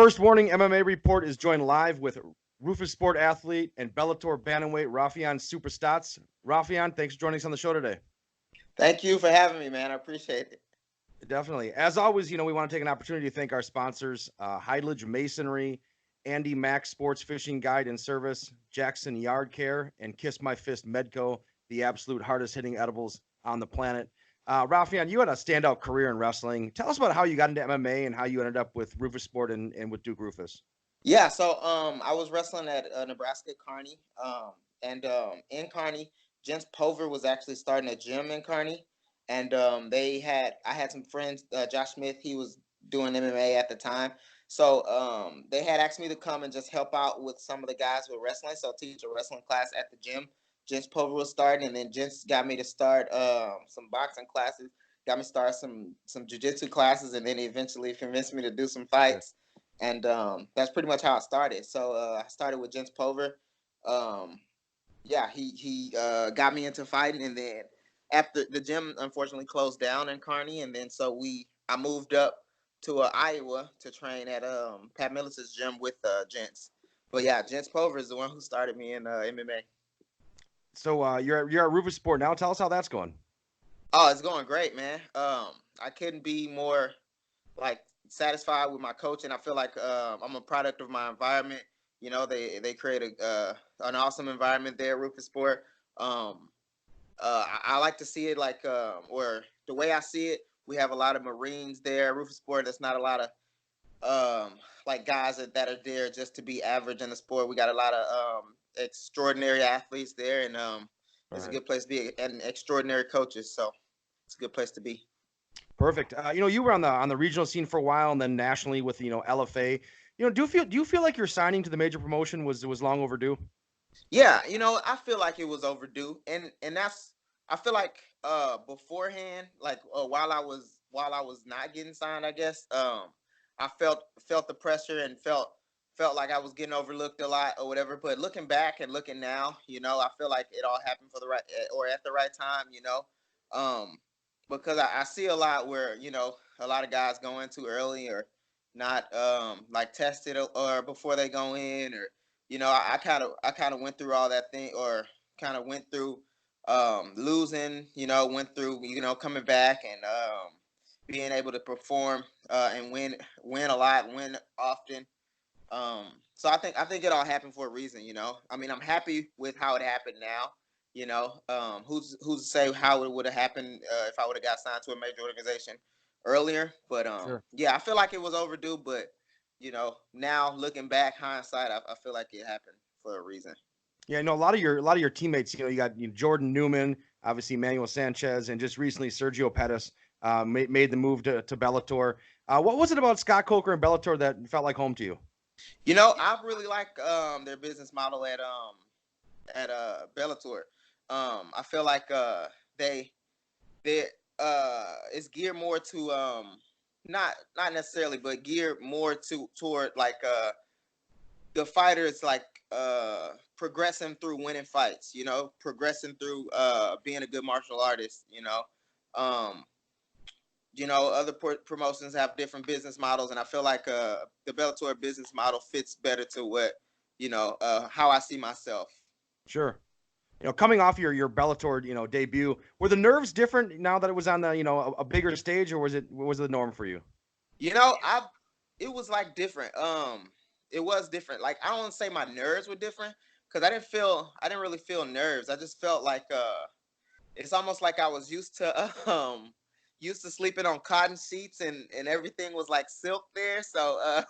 First Warning MMA Report is joined live with Rufus Sport athlete and Bellator bantamweight Raufeon Supa Stots. Raufeon, thanks for joining us on the show today. Thank you for having me, man. I appreciate it. Definitely. As always, we want to take an opportunity to thank our sponsors, Heidledge Masonry, Andy Mack Sports Fishing Guide and Service, Jackson Yard Care, and Kiss My Fist Medco, the absolute hardest hitting edibles on the planet. Raufeon, you had a standout career in wrestling. Tell us about how you got into MMA and how you ended up with Rufus Sport and with Duke Rufus. Yeah, so I was wrestling at Nebraska Kearney, and in Kearney, Jens Pover was actually starting a gym in Kearney, and I had some friends, Josh Smith, he was doing MMA at the time, so they had asked me to come and just help out with some of the guys who were wrestling, so teach a wrestling class at the gym. Jens Pover was starting, and then Jens got me to start some boxing classes, got me to start some jiu-jitsu classes, and then he eventually convinced me to do some fights. And that's pretty much how I started. So I started with Jens Pover. He got me into fighting, and then after the gym unfortunately closed down in Kearney, and then I moved up to Iowa to train at Pat Millis's gym with Jens. But yeah, Jens Pover is the one who started me in MMA. So you're at Rufus Sport now. Tell us how that's going. Oh, it's going great, man. I couldn't be more like satisfied with my coaching. I feel like I'm a product of my environment. You know, they create an awesome environment there, Rufus Sport. I like to see it like, or the way I see it, we have a lot of Marines there. Rufus Sport, there's not a lot of like guys that are there just to be average in the sport. We got a lot of extraordinary athletes there, and it's a good place to be, and extraordinary coaches. So it's a good place to be. Perfect. You were on the regional scene for a while, and then nationally with LFA. Do you feel like your signing to the major promotion was long overdue? Yeah, I feel like it was overdue, and that's I feel like beforehand, like while I was not getting signed, I guess I felt the pressure and felt like I was getting overlooked a lot or whatever. But looking back and looking now, I feel like it all happened for the right or at the right time, um, because I see a lot where a lot of guys go in too early or not like tested or before they go in or I kind of went through all that thing or kind of went through losing, went through, coming back and being able to perform and win a lot, win often. So I think it all happened for a reason, I mean, I'm happy with how it happened now. Who's to say how it would have happened if I would have got signed to a major organization earlier? But Sure. yeah, I feel like it was overdue, but now looking back, hindsight, I feel like it happened for a reason. Yeah, a lot of your teammates. You got Jordan Newman, obviously Manuel Sanchez, and just recently Sergio Pettis made the move to Bellator. What was it about Scott Coker and Bellator that felt like home to you? I really like their business model at Bellator. I feel like they they it's geared more to not necessarily, but geared more toward like the fighters like progressing through winning fights, progressing through being a good martial artist, um other promotions have different business models, and I feel like the Bellator business model fits better to what how I see myself. Sure. Coming off your Bellator debut, were the nerves different now that it was on the a bigger stage, or was it the norm for you? I It was like different. It was different. Like I don't want to say my nerves were different because I didn't really feel nerves. I just felt like it's almost like I was used to sleeping on cotton sheets and everything was like silk there. So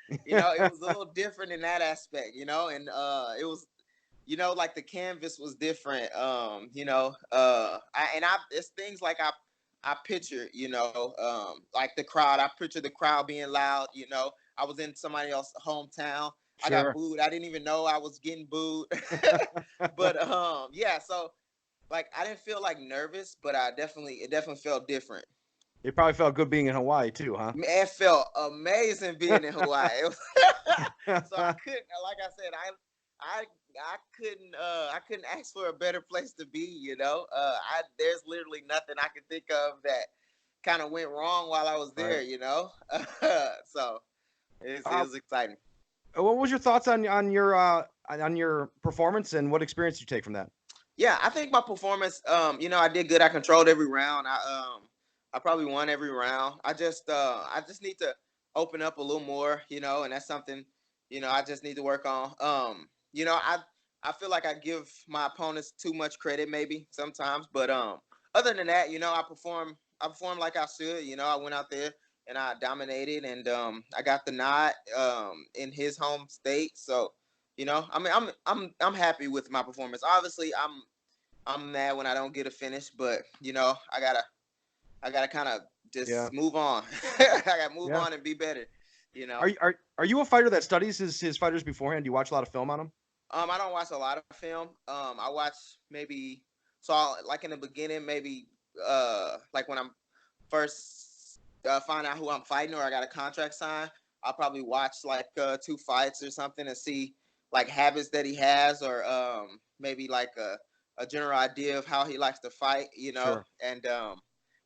it was a little different in that aspect, and it was like the canvas was different. It's things like I picture, like the crowd. I picture the crowd being loud. I was in somebody else's hometown. I got Sure. booed. I didn't even know I was getting booed. But yeah. So like I didn't feel like nervous, but it definitely felt different. It probably felt good being in Hawaii too, huh? Man, it felt amazing being in Hawaii. So I couldn't, like I said, I couldn't ask for a better place to be. There's literally nothing I could think of that kind of went wrong while I was there. Right. So It Uh, was exciting. what was your thoughts on your performance, and what experience did you take from that? Yeah, I think my performance, I did good. I controlled every round. I probably won every round. I just need to open up a little more, and that's something, I just need to work on. I feel like I give my opponents too much credit maybe sometimes, but other than that, I performed like I should. I went out there and I dominated, and I got the nod in his home state. So, I mean, I'm happy with my performance. Obviously, I'm mad when I don't get a finish, but I gotta kind of Yeah, just move on. I gotta move yeah. on and be better. You know, Are you a fighter that studies his fighters beforehand? Do you watch a lot of film on them? I don't watch a lot of film. I watch maybe like in the beginning, maybe like when I'm first find out who I'm fighting or I got a contract signed. I'll probably watch like 2 fights or something and see like habits that he has or maybe like a general idea of how he likes to fight. Sure. And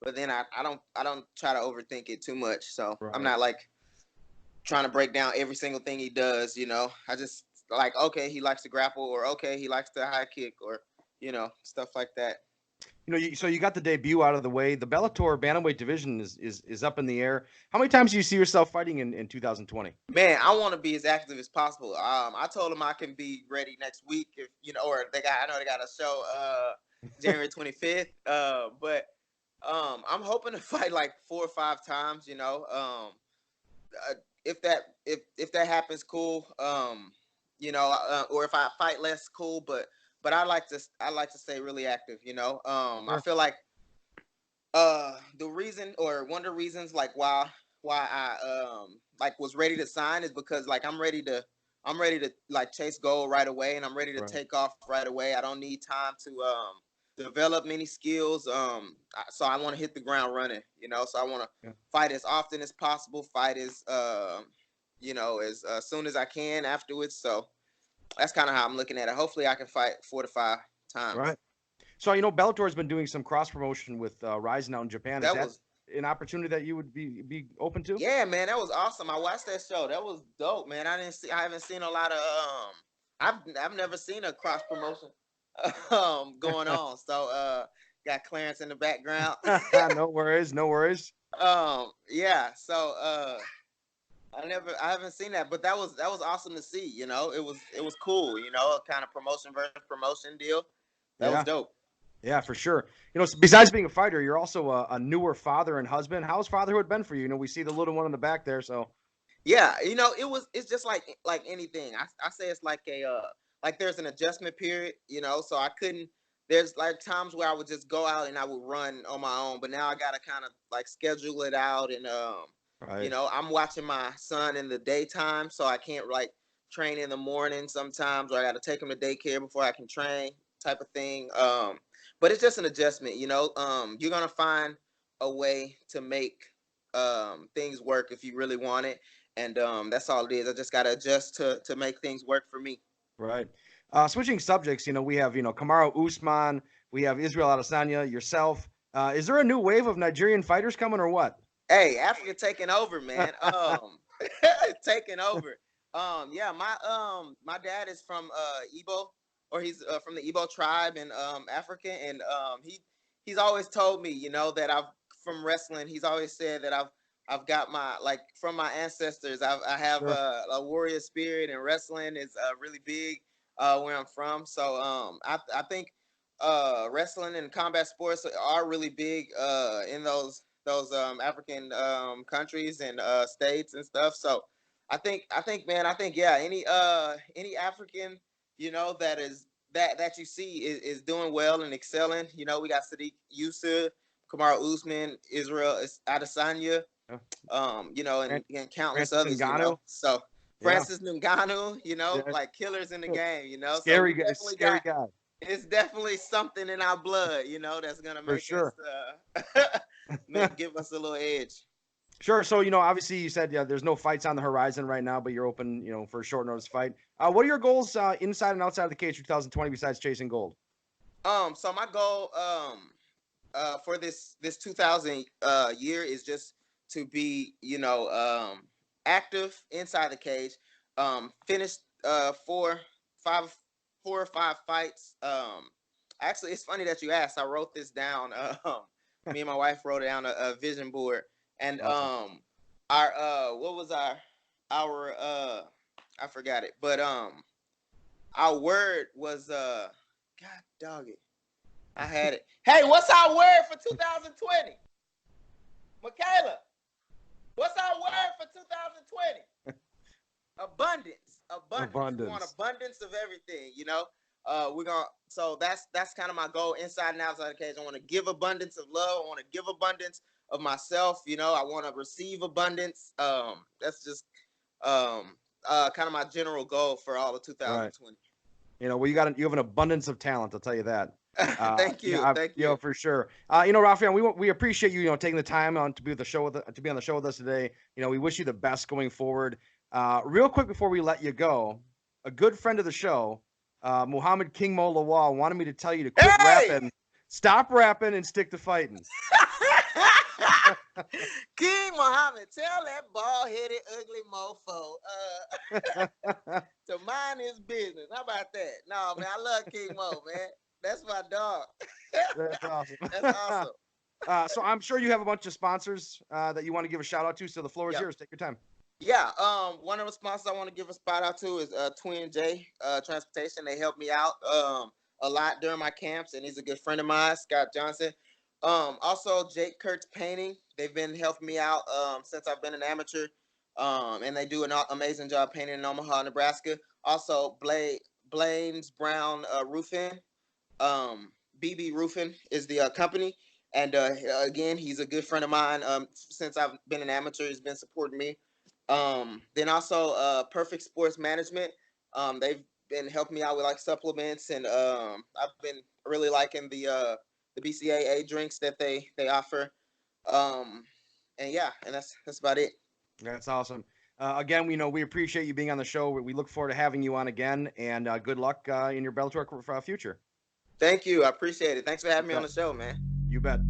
but then I don't try to overthink it too much. So I'm Right. not like trying to break down every single thing he does. I just like okay, he likes to grapple, or okay, he likes to high kick, or stuff like that. So you got the debut out of the way. The Bellator bantamweight division is up in the air. How many times do you see yourself fighting in 2020? Man, I want to be as active as possible. I told him I can be ready next week if or I know they got a show January 25th. But I'm hoping to fight like 4 or 5 times. Uh, if that happens, cool. Or if I fight less, cool. But I like to stay really active. I Sure. feel like the reason or one of the reasons like why I like was ready to sign is because like I'm ready to like chase goal right away, and I'm ready to Right. take off right away. I don't need time to develop many skills. So I want to hit the ground running, so I want to Yeah. fight as often as possible, fight as as soon as I can afterwards. So that's kind of how I'm looking at it. Hopefully I can fight 4 to 5 times. Right. So Bellator has been doing some cross promotion with Rise now in Japan. Is That that was an opportunity that you would be open to? Yeah, man, that was awesome. I watched that show. That was dope, man. I haven't seen a lot of I've never seen a cross promotion going on. So got Clarence in the background. No worries, no worries. Yeah, so I haven't seen that, but that was awesome to see, it was cool, kind of promotion versus promotion deal. That was Yeah, dope. yeah, for sure. Besides being a fighter, you're also a newer father and husband. How's fatherhood been for you? We see the little one in the back there. So Yeah, it's just like anything. I say it's like a like there's an adjustment period, so I couldn't there's like times where I would just go out and I would run on my own, but now I got to kind of like schedule it out, and right, I'm watching my son in the daytime, so I can't like train in the morning sometimes, or I got to take him to daycare before I can train type of thing. But it's just an adjustment, you're going to find a way to make things work if you really want it, and that's all it is. I just got to adjust to make things work for me. right. Switching subjects, we have Kamaru Usman, we have Israel Adesanya, yourself. Is there a new wave of Nigerian fighters coming or what? Hey, Africa taking over, man. Taking over. Yeah, my dad is from Igbo, or he's from the Igbo tribe in Africa, and he's always told me, that I've from wrestling. He's always said that I've got my like from my ancestors. I have Sure. a warrior spirit, and wrestling is really big where I'm from. So I think wrestling and combat sports are really big in those African countries and states and stuff. So I think yeah, any African that you see is doing well and excelling. We got Sadiq Yusuf, Kamaru Usman, Israel Adesanya, Yeah. and, Fran- and countless Francis others. Ngannou. So Yeah. Francis Ngannou, Yeah. like killers in the game. So Scary we guy. definitely Scary got guy it's definitely something in our blood, that's gonna for make sure. us give us a little edge. Sure. So, obviously you said, yeah, there's no fights on the horizon right now, but you're open, for a short notice fight. What are your goals inside and outside of the cage for 2020 besides chasing gold? So my goal for this 2000 year is just to be active inside the cage. Finished 4 or 5 fights. Actually, it's funny that you asked. I wrote this down. Me and my wife wrote it down a vision board, and Awesome. our what was our I forgot it, but our word was God dog it. I had it. Hey, what's our word for 2020? Michaela, what's our word for 2020? Abundance. We want abundance of everything, you know. We're gonna so that's kind of my goal inside and outside the cage. I want to give abundance of love. I want to give abundance of myself, you know. I want to receive abundance. That's just kind of my general goal for all of 2020. Right. You know, well, you have an abundance of talent. I'll tell you that. Thank you, thank you. You know, for sure. You know, Raufeon, we appreciate you, you know, taking the time on to be on the show with us today. You know, we wish you the best going forward. Real quick before we let you go, a good friend of the show, Muhammad King Mo Lawal, wanted me to tell you to quit rapping, stop rapping, and stick to fighting. King Muhammad, tell that bald-headed, ugly mofo to mind his business. How about that? No, man, I love King Mo, man. That's my dog. That's awesome. That's awesome. So I'm sure you have a bunch of sponsors that you want to give a shout out to. So the floor is yours. Take your time. Yeah. One of the sponsors I want to give a spot out to is Twin J Transportation. They helped me out a lot during my camps, and he's a good friend of mine, Scott Johnson. Also Jake Kurtz Painting. They've been helping me out since I've been an amateur. And they do an amazing job painting in Omaha, Nebraska. Also Blaine's Brown Roofing. BB Roofing is the company. And again, he's a good friend of mine. Since I've been an amateur, he's been supporting me. Then also Perfect Sports Management. They've been helping me out with like supplements, and I've been really liking the BCAA drinks that they offer. And yeah, and that's about it. That's awesome. Again, we appreciate you being on the show. We look forward to having you on again, and good luck in your Bellator future. Thank you. I appreciate it. Thanks for having me on the show, man. You bet.